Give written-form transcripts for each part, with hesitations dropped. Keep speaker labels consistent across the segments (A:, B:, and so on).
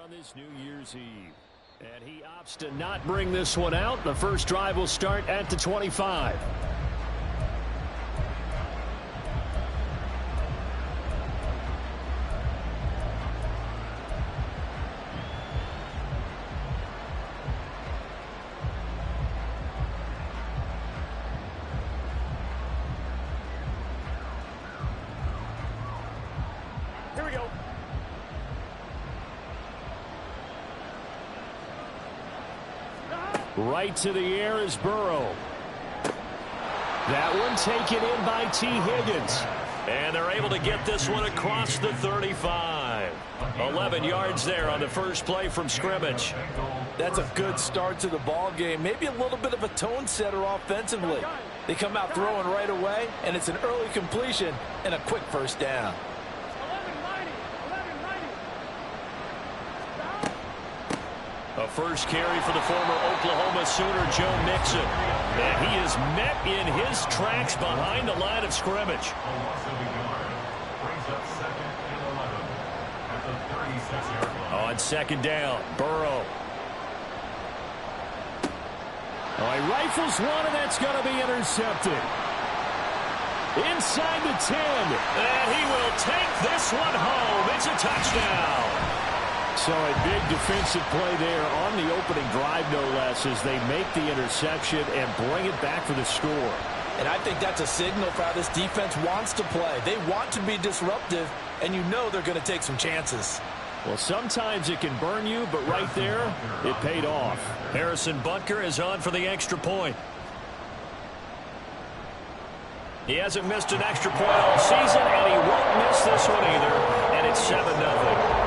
A: on this New Year's Eve. And he opts to not bring this one out. The first drive will start at the 25. Here we go. Right to the air is Burrow. That one taken in by T. Higgins. And they're able to get this one across the 35. 11 yards there on the first play from scrimmage.
B: That's a good start to the ball game. Maybe a little bit of a tone setter offensively. They come out throwing right away, and it's an early completion and a quick first down.
A: A first carry for the former Oklahoma Sooner, Joe Mixon. And he is met in his tracks behind the line of scrimmage. On second down, Burrow. Oh, he rifles one, and that's going to be intercepted. Inside the 10. And he will take this one home. It's a touchdown. So a big defensive play there on the opening drive, no less, as they make the interception and bring it back for the score.
B: And I think that's a signal for how this defense wants to play. They want to be disruptive, and you know they're going to take some chances.
A: Well, sometimes it can burn you, but right there, it paid off. Harrison Butker is on for the extra point. He hasn't missed an extra point all season, and he won't miss this one either, and it's 7-0.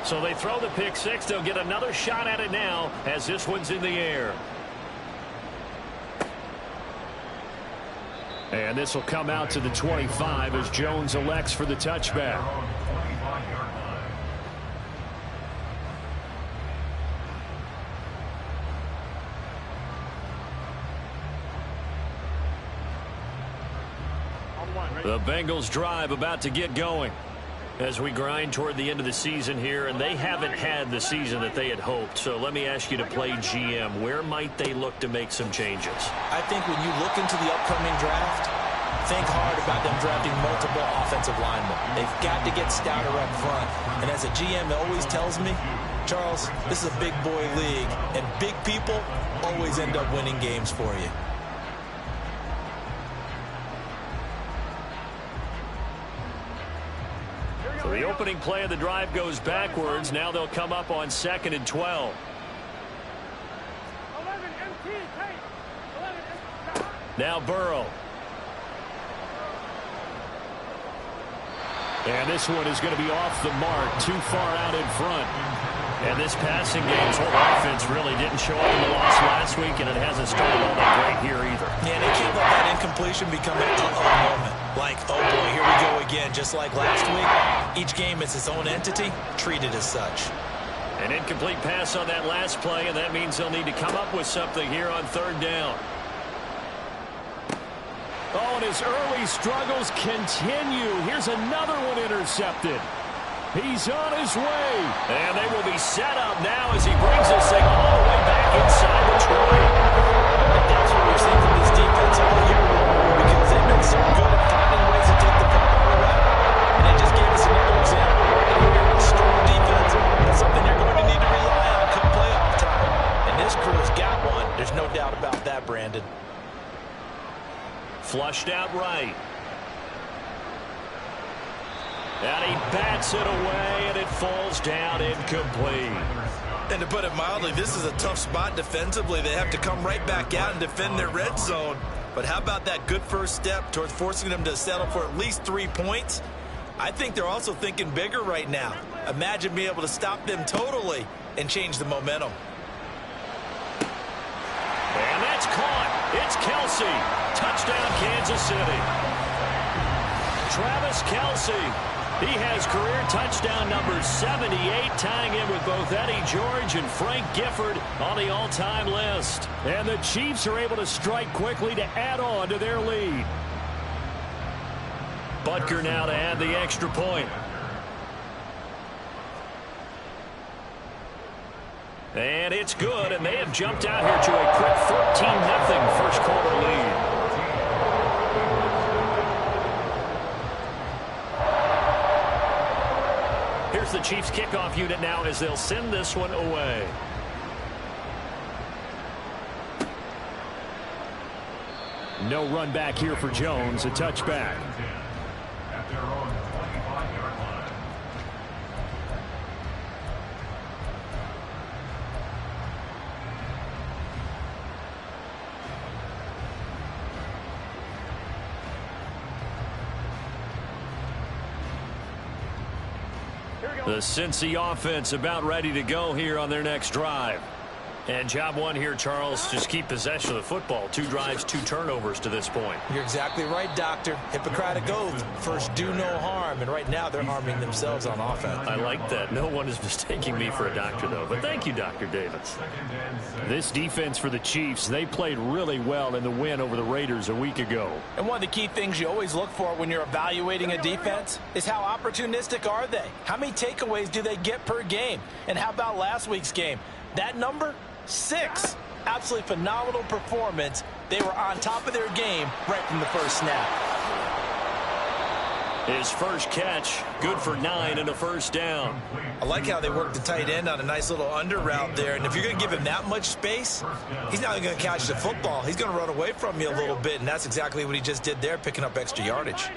A: So they throw the pick six. They'll get another shot at it now as this one's in the air. And this will come out to the 25 as Jones elects for the touchback. The Bengals drive about to get going as we grind toward the end of the season here, and they haven't had the season that they had hoped. So let me ask you to play GM. Where might they look to make some changes?
B: I think when you look into the upcoming draft, think hard about them drafting multiple offensive linemen. They've got to get stouter up front. And as a GM, it always tells me, Charles, this is a big boy league, and big people always end up winning games for you.
A: So the opening play of the drive goes backwards. Now they'll come up on 2nd and 12. Now Burrow. And this one is going to be off the mark, too far out in front. And this passing game's whole offense really didn't show up in the loss last week, and it hasn't started all that great here either.
B: Yeah, they can't let that incompletion become an uh-oh moment. Like, oh boy, here we go again, just like last week. Each game is its own entity, treated as such.
A: An incomplete pass on that last play, and that means they'll need to come up with something here on 3rd down. Oh, and his early struggles continue. Here's another one intercepted. He's on his way. And they will be set up now as he brings this thing all the way back inside the 20.
B: And that's what we're seeing from this defense all year long, because they've been so good at finding ways to take the football away. And they just gave us another example right here. Strong defense. That's something you're going to need to rely on come playoff time. And this crew's got one. There's no doubt about that, Brandon.
A: Flushed out right. And he bats it away, and it falls down incomplete.
B: And to put it mildly, this is a tough spot defensively. They have to come right back out and defend their red zone. But how about that good first step towards forcing them to settle for at least 3 points? I think they're also thinking bigger right now. Imagine being able to stop them totally and change the momentum.
A: And that's caught. It's Kelsey. Touchdown, Kansas City. Travis Kelsey. He has career touchdown number 78, tying in with both Eddie George and Frank Gifford on the all-time list. And the Chiefs are able to strike quickly to add on to their lead. Butker now to add the extra point. And it's good, and they have jumped out here to a quick 14-0 first quarter lead. Here's the Chiefs kickoff unit now as they'll send this one away. No run back here for Jones, a touchback. The Cincy offense about ready to go here on their next drive. And job one here, Charles, just keep possession of the football. 2 drives, 2 turnovers to this point.
B: You're exactly right, Doctor. Hippocratic oath. First, do no harm. And right now, they're harming themselves on offense.
A: I like that. No one is mistaking me for a doctor, though. But thank you, Dr. Davis. This defense for the Chiefs, they played really well in the win over the Raiders a week ago.
B: And one of the key things you always look for when you're evaluating a defense is how opportunistic are they? How many takeaways do they get per game? And how about last week's game? That number? 6. Absolutely phenomenal performance. They were on top of their game right from the first snap.
A: His first catch, good for 9 and a first down.
B: I like how they worked the tight end on a nice little under route there. And if you're going to give him that much space, he's not going to catch the football. He's going to run away from you a little bit, and that's exactly what he just did there, picking up extra yardage.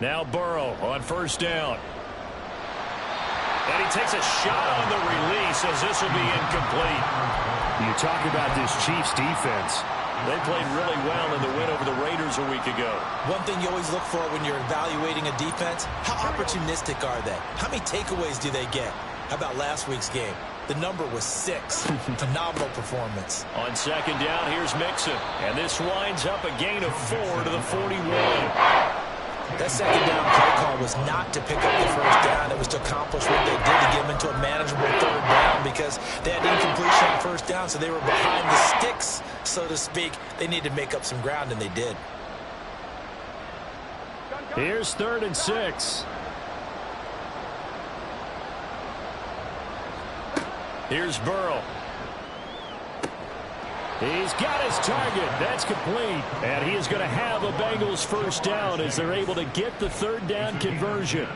A: Now Burrow on first down. And he takes a shot on the release as this will be incomplete. You talk about this Chiefs defense. They played really well in the win over the Raiders a week ago.
B: One thing you always look for when you're evaluating a defense, how opportunistic are they? How many takeaways do they get? How about last week's game? The number was 6. Phenomenal performance.
A: On second down, here's Mixon. And this winds up a gain of 4 to the 41.
B: That second down play call was not to pick up the first down. It was to accomplish what they did to get them into a manageable third down because they had incompletion on first down, so they were behind the sticks, so to speak. They needed to make up some ground, and they did.
A: Here's 3rd and 6. Here's Burrow. He's got his target. That's complete. And he is going to have a Bengals first down as they're able to get the 3rd down conversion.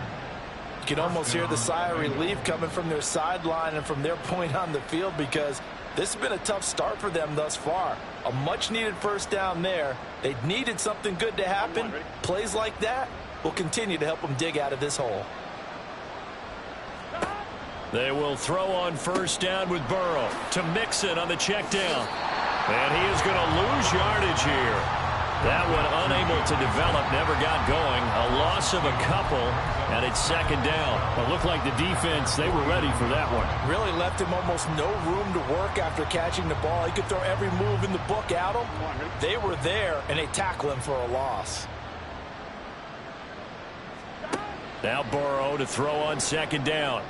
B: You can almost hear the sigh of relief coming from their sideline and from their point on the field because this has been a tough start for them thus far. A much-needed first down there. They needed something good to happen. Plays like that will continue to help them dig out of this hole.
A: They will throw on first down with Burrow to Mixon on the check down. And he is going to lose yardage here. That one unable to develop, never got going. A loss of a couple, and it's second down. It looked like the defense, they were ready for that one.
B: Really left him almost no room to work after catching the ball. He could throw every move in the book at him. They were there, and they tackle him for a loss.
A: Now Burrow to throw on second down.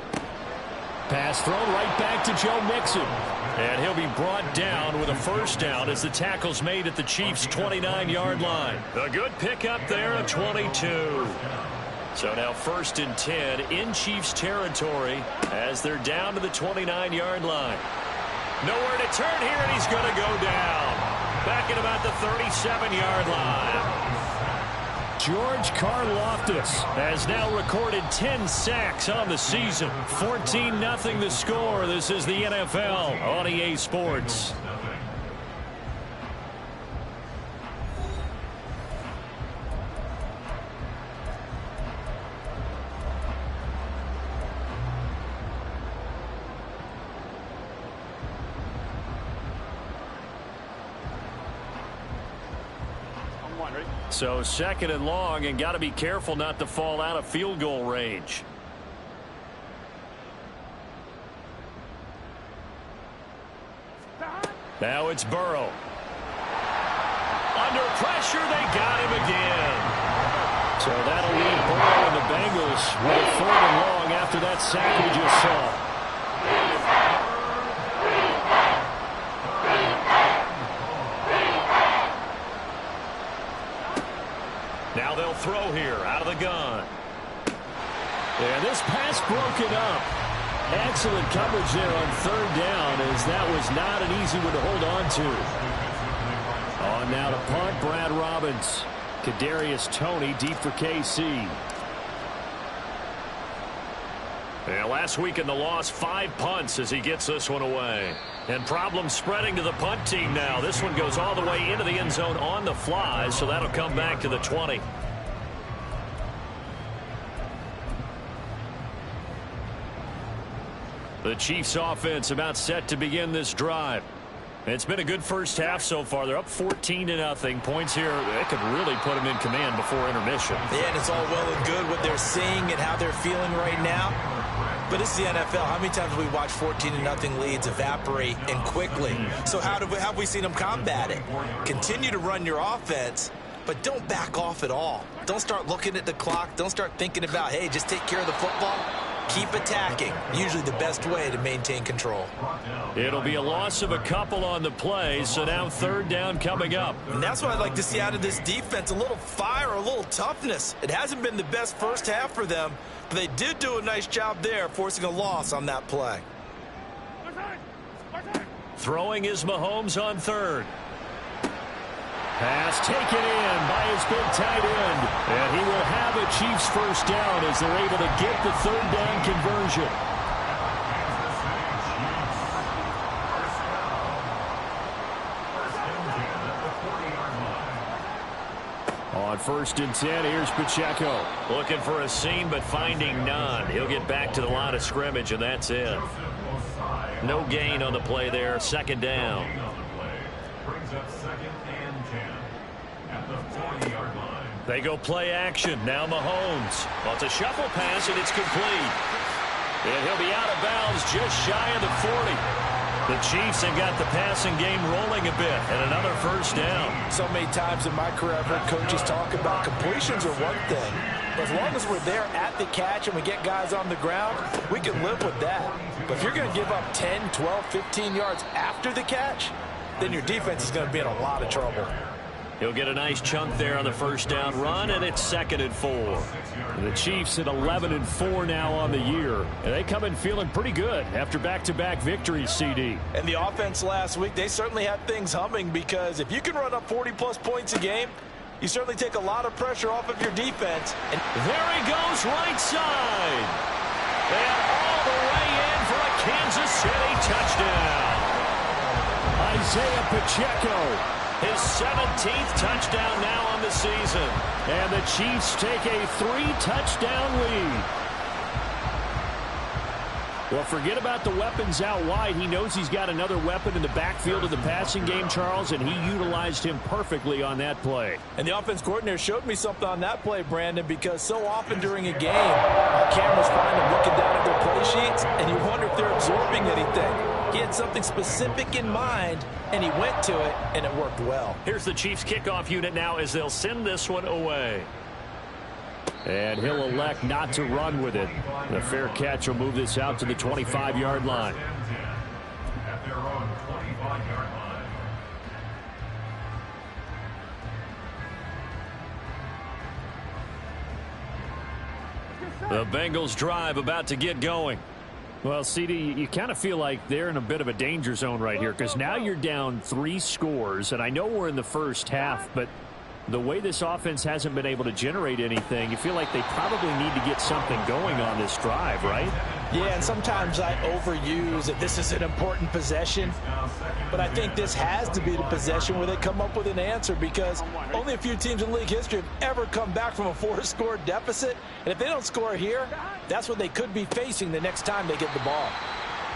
A: Pass thrown right back to Joe Mixon. And he'll be brought down with a first down as the tackle's made at the Chiefs' 29-yard line. A good pickup there at 22. So now 1st and 10 in Chiefs territory as they're down to the 29-yard line. Nowhere to turn here, and he's going to go down. Back at about the 37-yard line. George Karlaftis has now recorded 10 sacks on the season. 14-0 the score. This is the NFL on EA Sports. So 2nd and long, and got to be careful not to fall out of field goal range. Now it's Burrow. Under pressure, they got him again. So that'll leave Burrow and the Bengals with a 3rd and long after that sack we just saw. Now they'll throw here out of the gun. And this pass broken up. Excellent coverage there on 3rd down, as that was not an easy one to hold on to. On now to punt, Brad Robbins. Kadarius Toney deep for KC. And last week in the loss, 5 punts as he gets this one away. And problems spreading to the punt team now. This one goes all the way into the end zone on the fly, so that'll come back to the 20. The Chiefs offense about set to begin this drive. It's been a good first half so far. They're up 14-0. Points here, they could really put them in command before intermission.
B: Yeah, and it's all well and good what they're seeing and how they're feeling right now. But it's the NFL. How many times have we watched 14-0 leads evaporate and quickly? So have we seen them combat it? Continue to run your offense, but don't back off at all. Don't start looking at the clock. Don't start thinking about, hey, just take care of the football. Keep attacking. Usually the best way to maintain control.
A: It'll be a loss of a couple on the play, so now 3rd down coming up.
B: And that's what I'd like to see out of this defense, a little fire, a little toughness. It hasn't been the best first half for them, but they did do a nice job there, forcing a loss on that play.
A: Throwing is Mahomes on 3rd. Pass taken in by his big tight end. And he will have a Chiefs first down as they're able to get the 3rd down conversion. On 1st and 10, here's Pacheco. Looking for a seam, but finding none. He'll get back to the line of scrimmage, and that's it. No gain on the play there. 2nd down. They go play action. Now Mahomes. Well, it's a shuffle pass, and it's complete. And he'll be out of bounds just shy of the 40. The Chiefs have got the passing game rolling a bit, and another first down.
B: So many times in my career, I've heard coaches talk about completions are one thing. But as long as we're there at the catch and we get guys on the ground, we can live with that. But if you're going to give up 10, 12, 15 yards after the catch, then your defense is going to be in a lot of trouble.
A: He'll get a nice chunk there on the first down run, and it's 2nd and 4. The Chiefs at 11-4 now on the year, and they come in feeling pretty good after back-to-back victories, CD.
B: And the offense last week, they certainly had things humming, because if you can run up 40-plus points a game, you certainly take a lot of pressure off of your defense. And
A: there he goes, right side. And all the way in for a Kansas City touchdown. Isaiah Pacheco. His 17th touchdown now on the season. And the Chiefs take a 3-touchdown lead. Well, forget about the weapons out wide. He knows he's got another weapon in the backfield of the passing game, Charles, and he utilized him perfectly on that play.
B: And the offense coordinator showed me something on that play, Brandon, because so often during a game, cameras find them looking down at their play sheets, and you wonder if they're absorbing anything. He had something specific in mind, and he went to it, and it worked well.
A: Here's the Chiefs kickoff unit now as they'll send this one away. And he'll elect not to run with it. The fair catch will move this out to the 25-yard line. The Bengals drive about to get going. Well, CD, you kind of feel like they're in a bit of a danger zone right here, because now you're down 3 scores, and I know we're in the first half, but the way this offense hasn't been able to generate anything, you feel like they probably need to get something going on this drive, right?
B: Yeah, and sometimes I overuse that this is an important possession, but I think this has to be the possession where they come up with an answer, because only a few teams in league history have ever come back from a 4-score deficit, and if they don't score here, that's what they could be facing the next time they get the ball.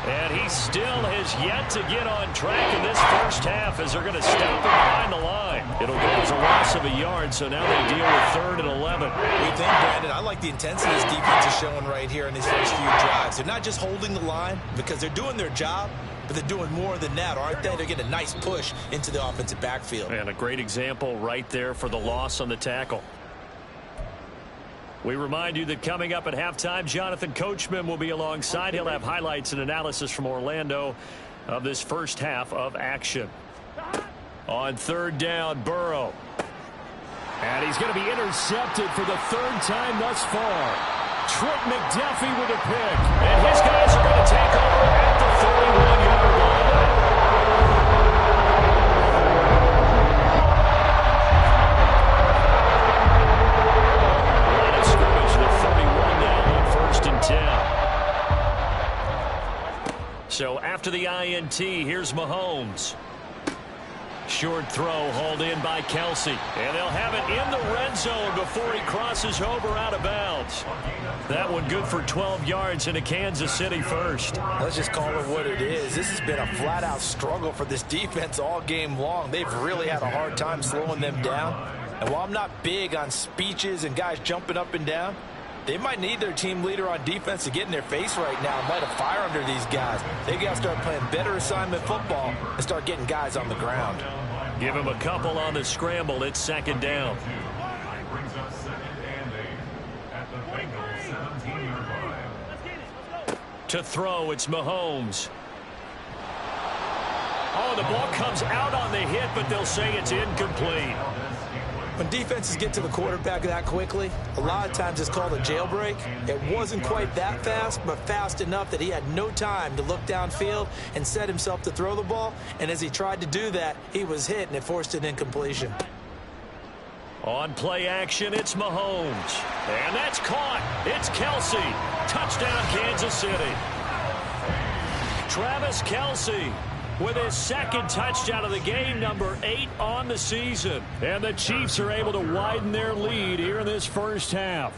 A: And he still has yet to get on track in this first half as they're going to stop him behind the line. It'll go as a loss of a yard, so now they deal with 3rd and 11.
B: We think, Brandon, I like the intensity this defense is showing right here in these first few drives. They're not just holding the line because they're doing their job, but they're doing more than that, aren't they? They're getting a nice push into the offensive backfield.
A: And a great example right there for the loss on the tackle. We remind you that coming up at halftime, Jonathan Coachman will be alongside. He'll have highlights and analysis from Orlando of this first half of action. On third down, Burrow. And he's going to be intercepted for the third time thus far. Trent McDuffie with a pick. And his guys are going to take over at the 31-yard line. Line of scrimmage to 31 now on 1st and 10. So after the INT, here's Mahomes. Short throw hauled in by Kelsey. And they'll have it in the red zone before he crosses over out of bounds. That one good for 12 yards into Kansas City first.
B: Let's just call it what it is. This has been a flat-out struggle for this defense all game long. They've really had a hard time slowing them down. And while I'm not big on speeches and guys jumping up and down, they might need their team leader on defense to get in their face right now and light a fire under these guys. They got to start playing better assignment football and start getting guys on the ground.
A: Give him a couple on the scramble. It's second down. To throw, it's Mahomes. Oh, the ball comes out on the hit, but they'll say it's incomplete.
B: When defenses get to the quarterback that quickly, a lot of times it's called a jailbreak. It wasn't quite that fast, but fast enough that he had no time to look downfield and set himself to throw the ball. And as he tried to do that, he was hit, and it forced an incompletion.
A: On play action, it's Mahomes. And that's caught. It's Kelsey. Touchdown, Kansas City. Travis Kelsey with his second touchdown of the game, number 8 on the season. And the Chiefs are able to widen their lead here in this first half.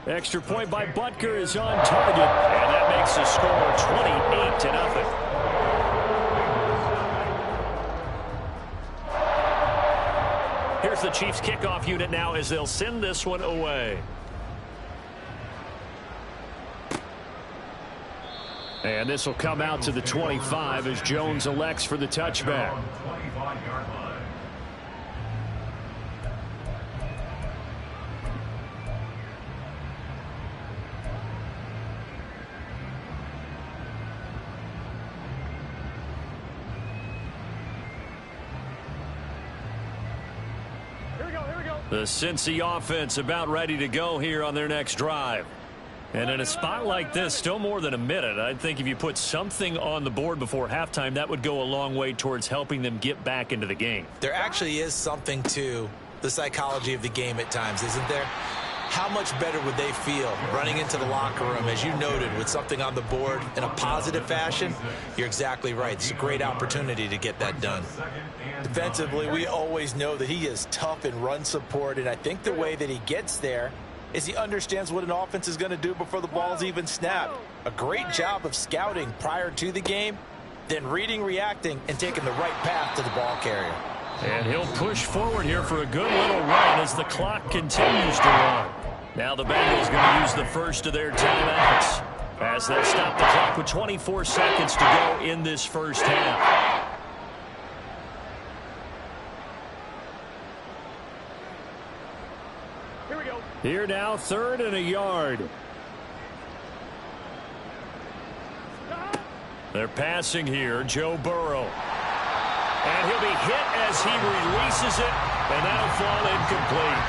A: Extra point by Butker is on target. And that makes the score 28-0. Here's the Chiefs kickoff unit now as they'll send this one away. And this will come out to the 25 as Jones elects for the touchback. The Cincy offense about ready to go here on their next drive. And in a spot like this, still more than a minute, I think if you put something on the board before halftime, that would go a long way towards helping them get back into the game.
B: There actually is something to the psychology of the game at times, isn't there? How much better would they feel running into the locker room, as you noted, with something on the board in a positive fashion? You're exactly right. It's a great opportunity to get that done. Defensively, we always know that he is tough in run support, and I think the way that he gets there is he understands what an offense is going to do before the ball's even snapped. A great job of scouting prior to the game, then reading, reacting, and taking the right path to the ball carrier.
A: And he'll push forward here for a good little run as the clock continues to run. Now the Bengals going to use the first of their timeouts as they'll stop the clock with 24 seconds to go in this first half. Here we go. Here now, 3rd and a yard. They're passing here, Joe Burrow. And he'll be hit as he releases it, and that'll fall incomplete.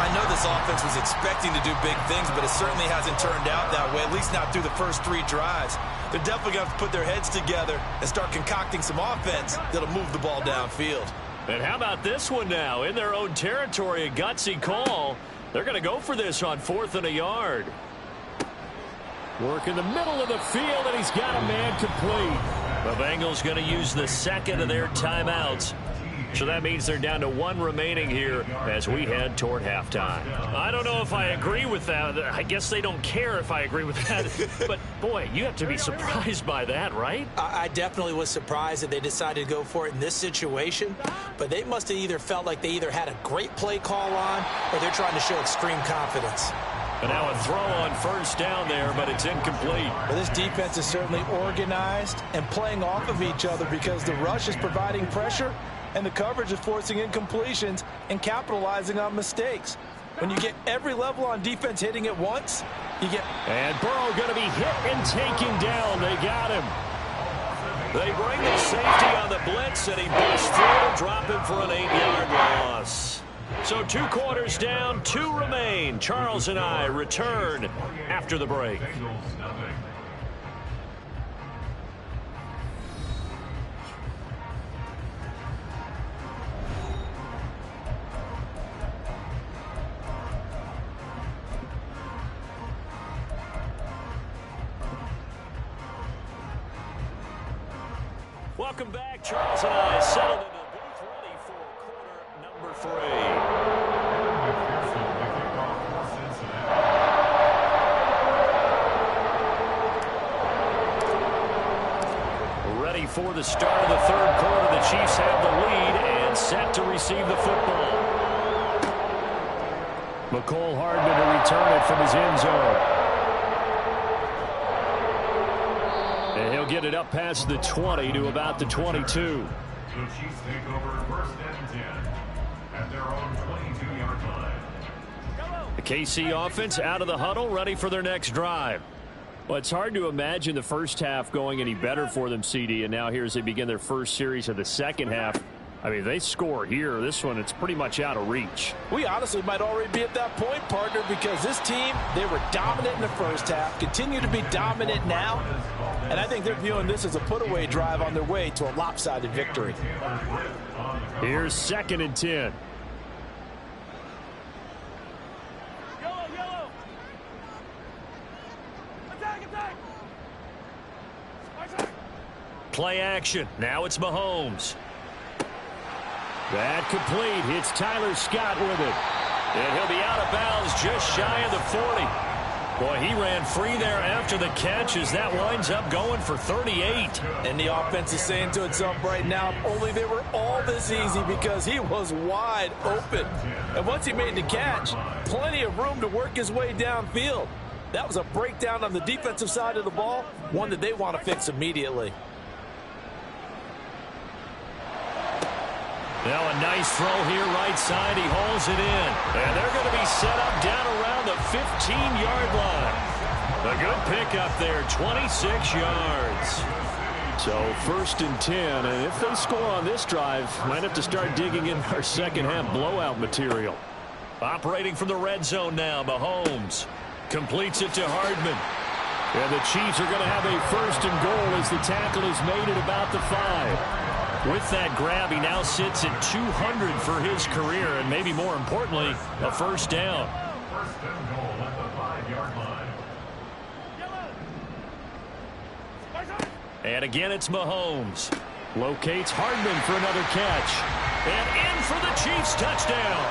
B: I know this offense was expecting to do big things, but it certainly hasn't turned out that way, at least not through the first 3 drives. They're definitely going to have to put their heads together and start concocting some offense that'll move the ball downfield.
A: And how about this one now? In their own territory, a gutsy call. They're going to go for this on 4th and a yard. Work in the middle of the field, and he's got a man complete. The Bengals going to use the second of their timeouts. So that means they're down to 1 remaining here as we head toward halftime. I don't know if I agree with that. I guess they don't care if I agree with that. But, boy, you have to be surprised by that, right?
B: I definitely was surprised that they decided to go for it in this situation. But they must have either felt like they either had a great play call on or they're trying to show extreme confidence.
A: And now a throw on 1st down there, but it's incomplete.
B: Well, this defense is certainly organized and playing off of each other because the rush is providing pressure and the coverage is forcing incompletions and capitalizing on mistakes. When you get every level on defense hitting at once, you get...
A: And Burrow going to be hit and taken down. They got him. They bring the safety on the blitz, and he busts through to drop him for an 8-yard loss. So 2 quarters down, 2 remain. Charles and I return after the break. Welcome back. Charles and I settled into the booth ready for quarter number 3. Ready for the start of the 3rd quarter. The Chiefs have the lead and set to receive the football. McCole Hardman to return it from his end zone. And he'll get it up past the 20 to about the 22.
C: The Chiefs take over 1st and 10 at their own 22-yard line.
A: The KC offense out of the huddle, ready for their next drive. Well, it's hard to imagine the first half going any better for them, CD, and now here as they begin their first series of the second half. I mean, they score here. This one, it's pretty much out of reach.
B: We honestly might already be at that point, partner, because this team, they were dominant in the first half, continue to be dominant now, and I think they're viewing this as a put-away drive on their way to a lopsided victory.
A: Here's 2nd and 10.
D: Yellow. Attack.
A: Play action. Now it's Mahomes. That complete. It's Tyler Scott with it. And he'll be out of bounds just shy of the 40. Boy, he ran free there after the catch as that winds up going for 38.
B: And the offense is saying to itself right now, only they were all this easy because he was wide open. And once he made the catch, plenty of room to work his way downfield. That was a breakdown on the defensive side of the ball, one that they want to fix immediately.
A: Now a nice throw here right side. He hauls it in. And they're going to be set up down around the 15-yard line. A good pickup there, 26 yards. So 1st and 10. And if they score on this drive, might have to start digging in our second half blowout material. Operating from the red zone now, Mahomes completes it to Hardman. And the Chiefs are going to have a 1st and goal as the tackle is made at about the 5. With that grab, he now sits at 200 for his career, and maybe more importantly, a 1st down.
C: 1st and goal at the 5-yard line.
A: And again, it's Mahomes. Locates Hardman for another catch. And in for the Chiefs touchdown.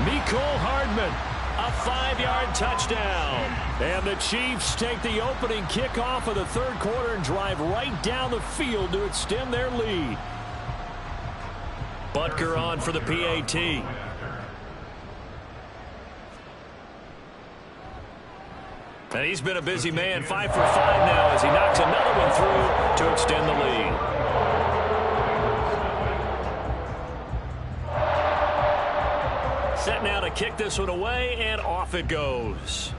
A: Mecole Hardman, a 5-yard touchdown. And the Chiefs take the opening kickoff of the 3rd quarter and drive right down the field to extend their lead. Butker on for the PAT. And he's been a busy man, 5 for 5 now as he knocks another one through to extend the lead. Set now to kick this one away, and off it goes.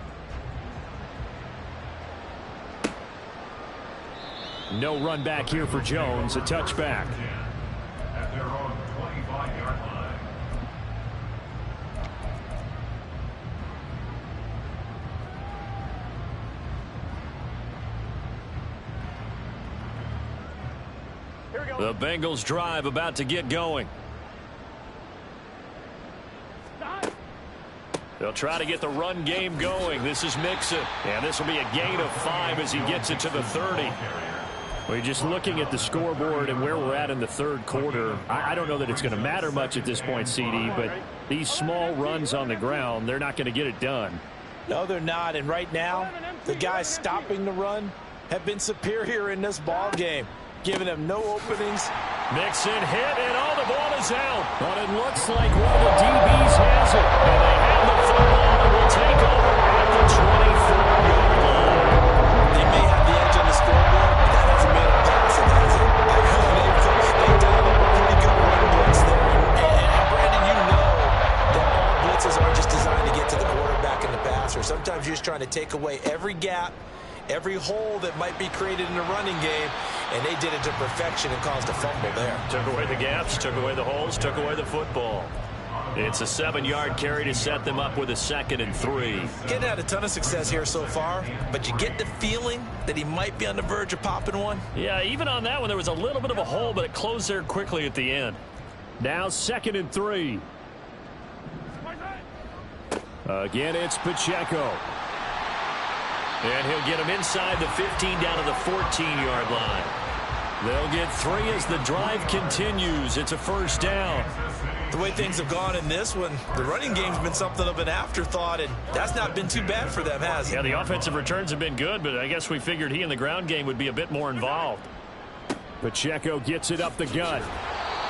A: No run back here for Jones, a touchback.
C: At their own 25-yard line.
D: Here we go.
A: The Bengals drive about to get going. They'll try to get the run game going. This is Mixon. And this will be a gain of 5 as he gets it to the 30. We're just looking at the scoreboard and where we're at in the 3rd quarter. I don't know that it's going to matter much at this point, CD, but these small runs on the ground, they're not going to get it done.
B: No, they're not. And right now, the guys stopping the run have been superior in this ball game, giving them no openings.
A: Mixon hit, and all the ball is out. But it looks like one of the DBs has it. And they have the football and will take over at the 24-yard line.
B: They may have the edge on the scoreboard, but that hasn't made a pass. It hasn't. They did it. trying to take away every gap, every hole that might be created in the running game, and they did it to perfection and caused a fumble there.
A: Took away the gaps, took away the holes, took away the football. It's a 7-yard carry to set them up with a 2nd and 3.
B: Getting had a ton of success here so far, but you get the feeling that he might be on the verge of popping one.
A: Yeah, even on that one, there was a little bit of a hole, but it closed there quickly at the end. Now 2nd and 3. Again, it's Pacheco. And he'll get him inside the 15 down to the 14-yard line. They'll get 3 as the drive continues. It's a 1st down.
B: The way things have gone in this one, the running game's been something of an afterthought, and that's not been too bad for them, has it?
A: Yeah, the offensive returns have been good, but I guess we figured he in the ground game would be a bit more involved. Pacheco gets it up the gut.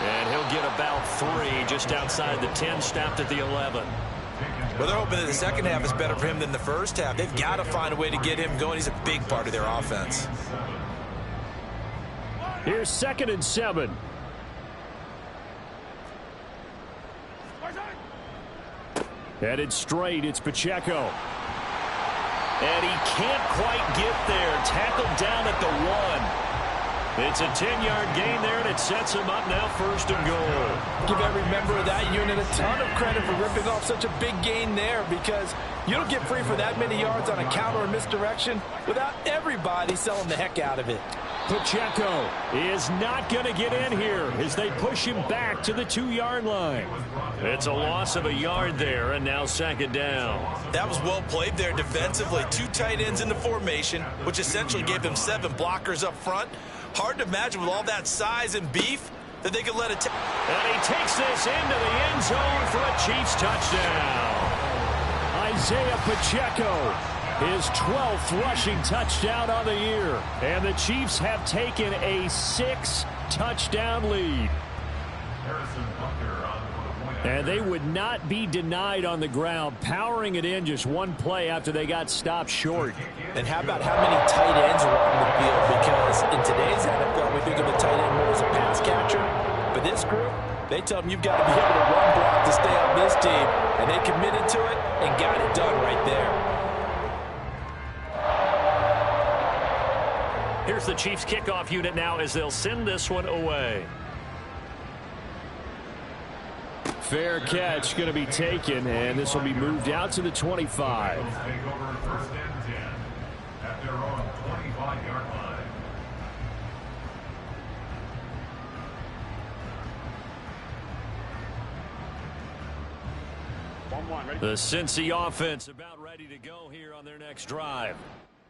A: And he'll get about 3 just outside the 10, snapped at the 11.
B: Well, they're hoping that the second half is better for him than the first half. They've got to find a way to get him going. He's a big part of their offense.
A: Here's 2nd and 7. Headed straight, it's Pacheco. And he can't quite get there. Tackled down at the 1. It's a 10-yard gain there, and it sets him up now 1st and goal.
E: Give every member of that unit a ton of credit for ripping off such a big gain there, because you don't get free for that many yards on a counter or misdirection without everybody selling the heck out of it.
A: Pacheco is not going to get in here as they push him back to the 2-yard line. It's a loss of a yard there, and now 2nd down.
B: That was well played there defensively. 2 tight ends in the formation, which essentially gave them 7 blockers up front. Hard to imagine with all that size and beef that they could let it.
A: And he takes this into the end zone for a Chiefs touchdown. Isaiah Pacheco, his 12th rushing touchdown on the year. And the Chiefs have taken a 6-touchdown lead. And they would not be denied on the ground, powering it in just 1 play after they got stopped short.
E: And how about how many tight ends are on the field? Because in today's NFL, we think of a tight end more as a pass catcher. But this group, they tell them you've got to be able to run block to stay on this team. And they committed to it and got it done right there.
A: Here's the Chiefs kickoff unit now as they'll send this one away. Fair catch going to be taken, and this will be moved out to the 25.
C: Take over 1st and 10 at their own 25-yard line.
A: The Cincy offense about ready to go here on their next drive.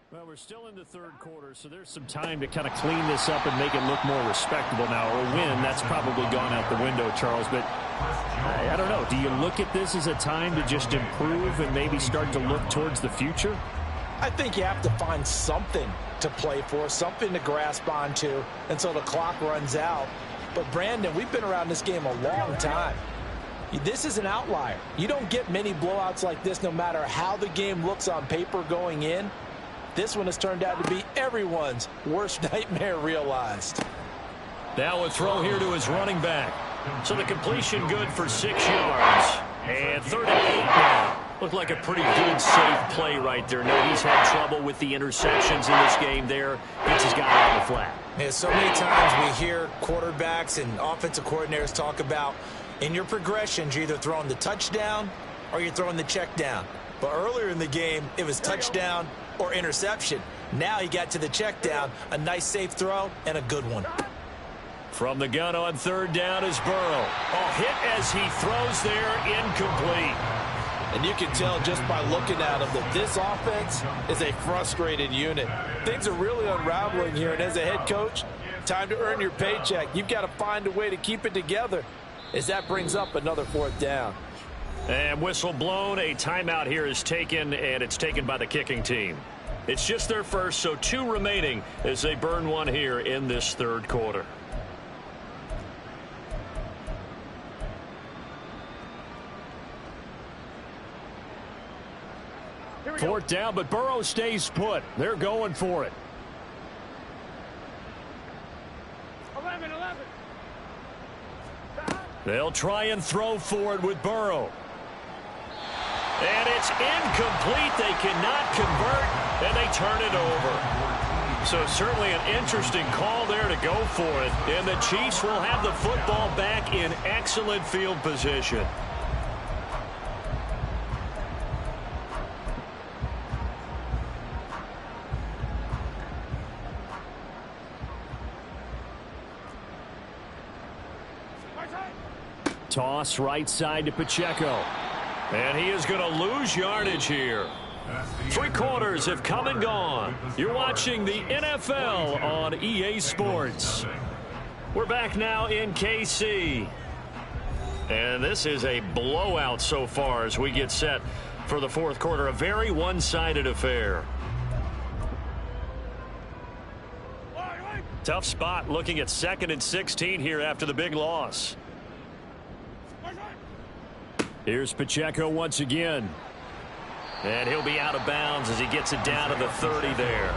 A: Well, we're still in the 3rd quarter, so there's some time to kind of clean this up and make it look more respectable now. Or win, that's probably gone out the window, Charles. But I don't know. Do you look at this as a time to just improve and maybe start to look towards the future?
E: I think you have to find something to play for, something to grasp onto until the clock runs out. But, Brandon, we've been around this game a long time. This is an outlier. You don't get many blowouts like this no matter how the game looks on paper going in. This one has turned out to be everyone's worst nightmare realized.
A: Now a throw here to his running back. So the completion good for 6 yards. And 38 now. Looked like a pretty good, safe play right there. No, he's had trouble with the interceptions in this game there. Gets his guy out of the flat.
B: Yeah, so many times we hear quarterbacks and offensive coordinators talk about in your progressions, you're either throwing the touchdown or you're throwing the check down. But earlier in the game, it was touchdown or interception. Now he got to the check down, a nice safe throw, and a good one.
A: From the gun on 3rd down is Burrow. A hit as he throws there, incomplete.
E: And you can tell just by looking at him that this offense is a frustrated unit. Things are really unraveling here, and as a head coach, time to earn your paycheck. You've got to find a way to keep it together as that brings up another 4th down.
A: And whistle blown, a timeout here is taken, and it's taken by the kicking team. It's just their first, so 2 remaining as they burn one here in this 3rd quarter. Fourth down, but Burrow stays put. They're going for it.
D: 11.
A: They'll try and throw for it with Burrow. And it's incomplete. They cannot convert, and they turn it over. So certainly an interesting call there to go for it. And the Chiefs will have the football back in excellent field position. Toss right side to Pacheco. And he is going to lose yardage here. 3 quarters have come and gone. You're watching the NFL on EA Sports. We're back now in KC. And this is a blowout so far as we get set for the fourth quarter. A very one-sided affair. Tough spot looking at 2nd and 16 here after the big loss. Here's Pacheco once again. And he'll be out of bounds as he gets it down to the 30 there.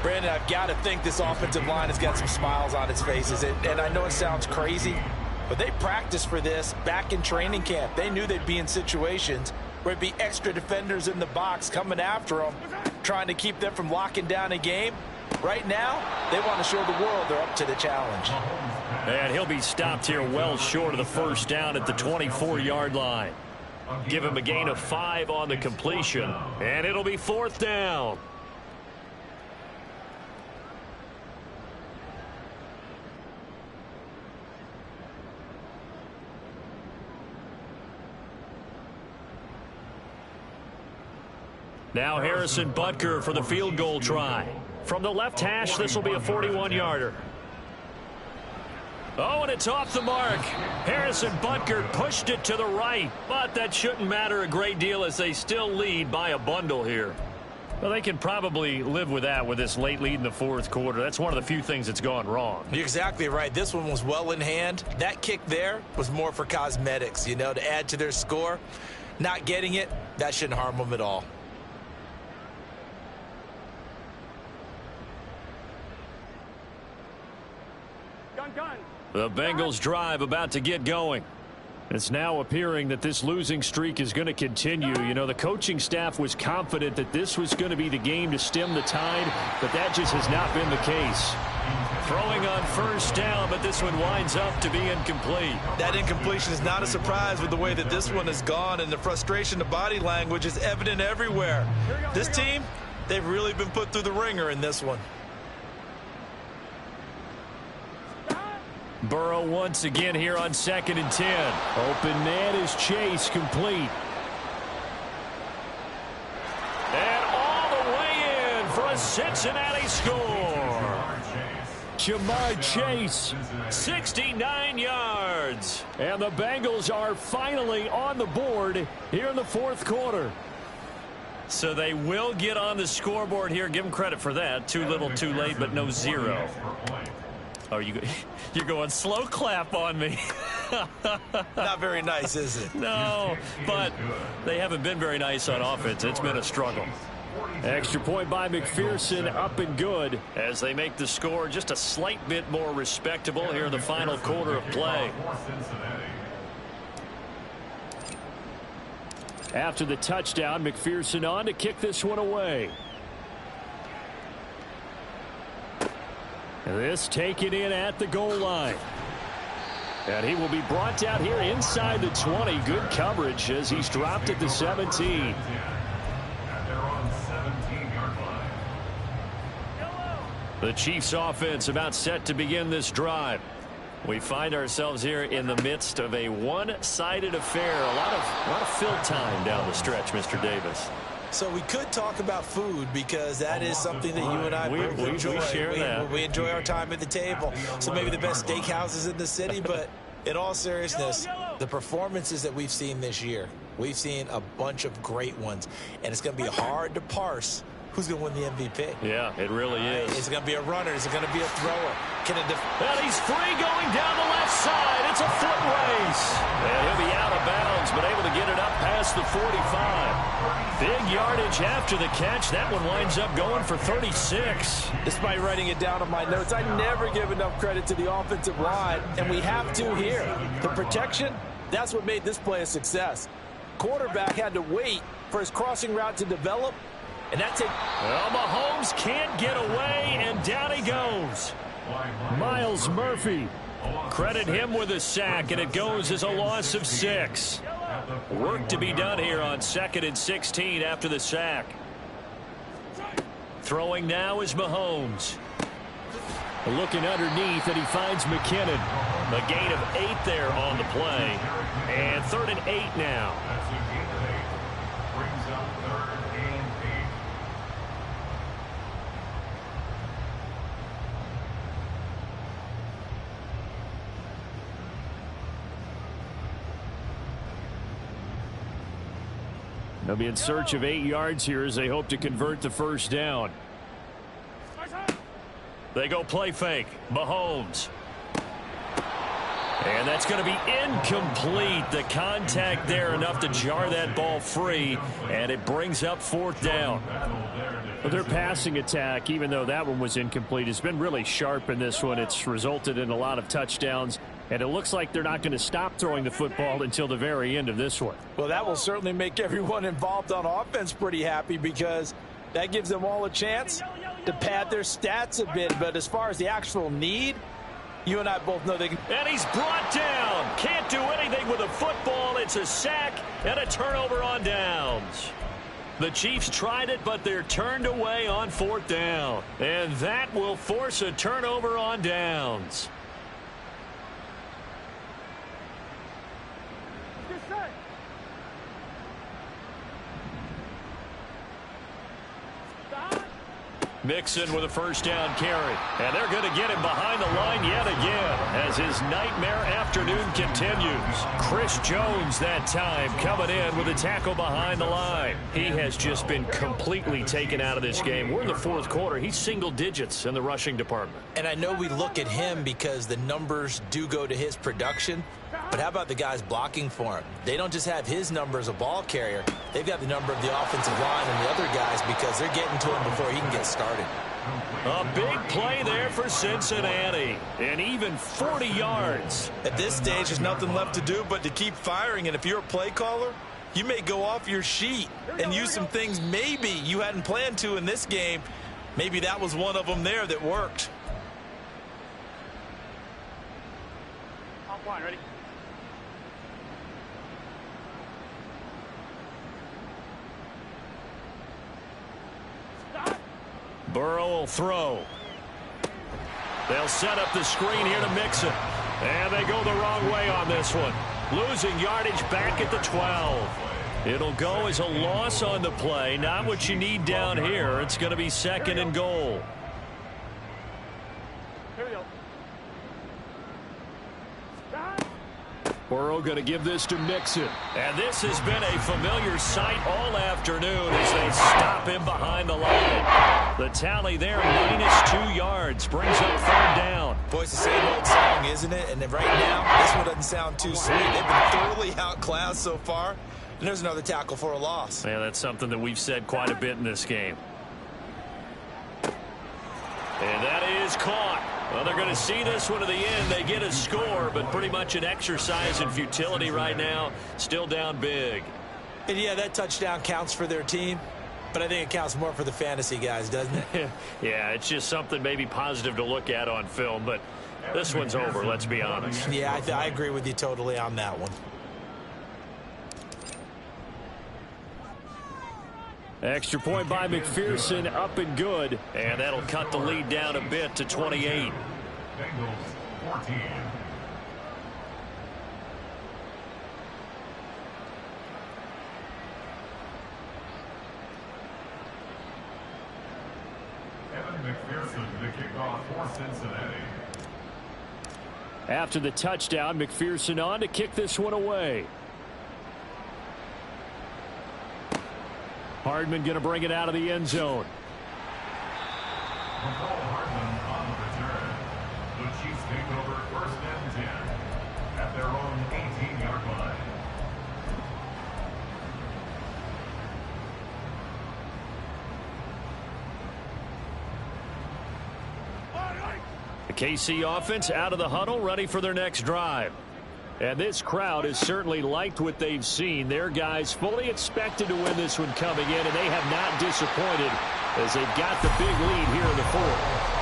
E: Brandon, I've got to think this offensive line has got some smiles on its faces. And I know it sounds crazy, but they practiced for this back in training camp. They knew they'd be in situations where it'd be extra defenders in the box coming after them, trying to keep them from locking down a game. Right now, they want to show the world they're up to the challenge.
A: And he'll be stopped here well short of the first down at the 24-yard line. Give him a gain of 5 on the completion, and it'll be 4th down. Now Harrison Butker for the field goal try. From the left hash, this will be a 41-yarder. Oh, and it's off the mark. Harrison Butker pushed it to the right, but that shouldn't matter a great deal as they still lead by a bundle here. Well, they can probably live with that with this late lead in the fourth quarter. That's one of the few things that's gone wrong.
E: You're exactly right. This one was well in hand. That kick there was more for cosmetics, you know, to add to their score. Not getting it, that shouldn't harm them at all.
A: The Bengals drive about to get going. It's now appearing that this losing streak is going to continue. You know, the coaching staff was confident that this was going to be the game to stem the tide, but that just has not been the case. Throwing on first down, but this one winds up to be incomplete.
E: That incompletion is not a surprise with the way that this one has gone, and the frustration, the body language is evident everywhere. This team, they've really been put through the ringer in this one.
A: Burrow once again here on 2nd and 10. Open man is Chase, complete. And all the way in for a Cincinnati score. Jamar Chase, 69 yards. And the Bengals are finally on the board here in the fourth quarter. So they will get on the scoreboard here. Give them credit for that. Too little, too late, but no zero. Oh, you're going slow clap on me.
E: Not very nice, is it?
A: No, but they haven't been very nice on offense. It's been a struggle. Extra point by McPherson, up and good as they make the score just a slight bit more respectable here in the final quarter of play. After the touchdown, McPherson on to kick this one away. This taken in at the goal line. And he will be brought down here inside the 20. Good coverage as he's dropped at the 17. The Chiefs offense about set to begin this drive. We find ourselves here in the midst of a one-sided affair. A lot of fill time down the stretch, Mr. Davis.
E: So we could talk about food because that is something that you and I enjoy.
A: We share that.
E: We enjoy our time at the table. So maybe the best steakhouses in the city, but in all seriousness, the performances that we've seen this year, we've seen a bunch of great ones, and it's going to be hard to parse who's going to win the MVP.
A: Yeah, it really is.
E: Is it going to be a runner? Is it going to be a thrower?
A: And he's free going down the left side. It's a foot race. And he'll be out of bounds, but able to get it up past the 45. Big yardage after the catch. That one winds up going for 36.
E: Despite writing it down on my notes, I never give enough credit to the offensive line, and we have to here. The protection, that's what made this play a success. quarterback had to wait for his crossing route to develop, and that's it.
A: Well, Mahomes can't get away, and down he goes. Miles Murphy. Credit him with a sack, and it goes as a loss of 6. Work to be done here on 2nd and 16 after the sack. Throwing now is Mahomes. Looking underneath, and he finds McKinnon. A gain of 8 there on the play. And 3rd and 8 now.
C: That's a gain of 8. Brings up 3rd and 8.
A: They'll be in search of 8 yards here as they hope to convert the first down. They go play fake. Mahomes. And that's going to be incomplete. The contact there enough to jar that ball free, and it brings up 4th down. Well, their passing attack, even though that one was incomplete, has been really sharp in this one. It's resulted in a lot of touchdowns, and it looks like they're not going to stop throwing the football until the very end of this one.
E: Well, that will certainly make everyone involved on offense pretty happy, because that gives them all a chance to pad their stats a bit. But as far as the actual need, you and I both know they can.
A: And he's brought down. Can't do anything with a football. It's a sack and a turnover on downs. The Chiefs tried it, but they're turned away on 4th down. And that will force a turnover on downs. Mixon with a first down carry. And they're going to get him behind the line yet again as his nightmare afternoon continues. Chris Jones that time coming in with a tackle behind the line. He has just been completely taken out of this game. We're in the 4th quarter. He's single digits in the rushing department.
E: And I know we look at him because the numbers do go to his production. But how about the guys blocking for him? They don't just have his number as a ball carrier. They've got the number of the offensive line and the other guys because they're getting to him before he can get started.
A: A big play there for Cincinnati. And even 40 yards.
B: At this stage, there's nothing left to do but to keep firing. And if you're a play caller, you may go off your sheet and use some things maybe you hadn't planned to in this game. Maybe that was one of them there that worked.
D: Line, ready?
A: Burrow will throw. They'll set up the screen here to Mixon. And they go the wrong way on this one. Losing yardage back at the 12. It'll go as a loss on the play. Not what you need down here. It's going to be 2nd and goal.
D: Here we go.
A: Burrow going to give this to Mixon. And this has been a familiar sight all afternoon as they stop him behind the line. The tally there, -2 yards, brings up 3rd down.
B: Boy, it's the same old song, isn't it? And right now, this one doesn't sound too sweet. They've been thoroughly outclassed so far. And there's another tackle for a loss.
A: Yeah, that's something that we've said quite a bit in this game. And that is caught. Well, they're going to see this one to the end. They get a score, but pretty much an exercise in futility right now. Still down big.
E: And yeah, that touchdown counts for their team, but I think it counts more for the fantasy guys, doesn't it?
A: Yeah, it's just something maybe positive to look at on film, but this one's over, let's be honest.
E: Yeah, I agree with you totally on that one.
A: Extra point by McPherson, up and good. And that'll cut the lead down a bit to 28.
C: Bengals 14. Evan McPherson the kickoff for Cincinnati.
A: After the touchdown, McPherson on to kick this one away. Hardman going to bring it out of the end zone.
C: Hardman on the return. The Chiefs take over 1st and 10 at their own 18-yard line.
A: The KC offense out of the huddle, ready for their next drive. And this crowd has certainly liked what they've seen. Their guys fully expected to win this one coming in, and they have not disappointed as they've got the big lead here in the fourth.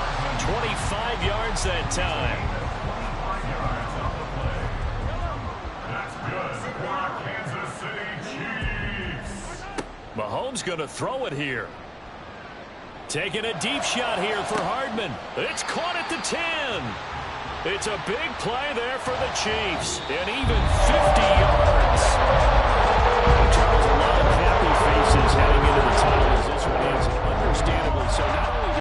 A: 25 yards that time.
C: That's good for Kansas City Chiefs.
A: Mahomes going to throw it here. Taking a deep shot here for Hardman. It's caught at the 10. It's a big play there for the Chiefs. And even 50 yards.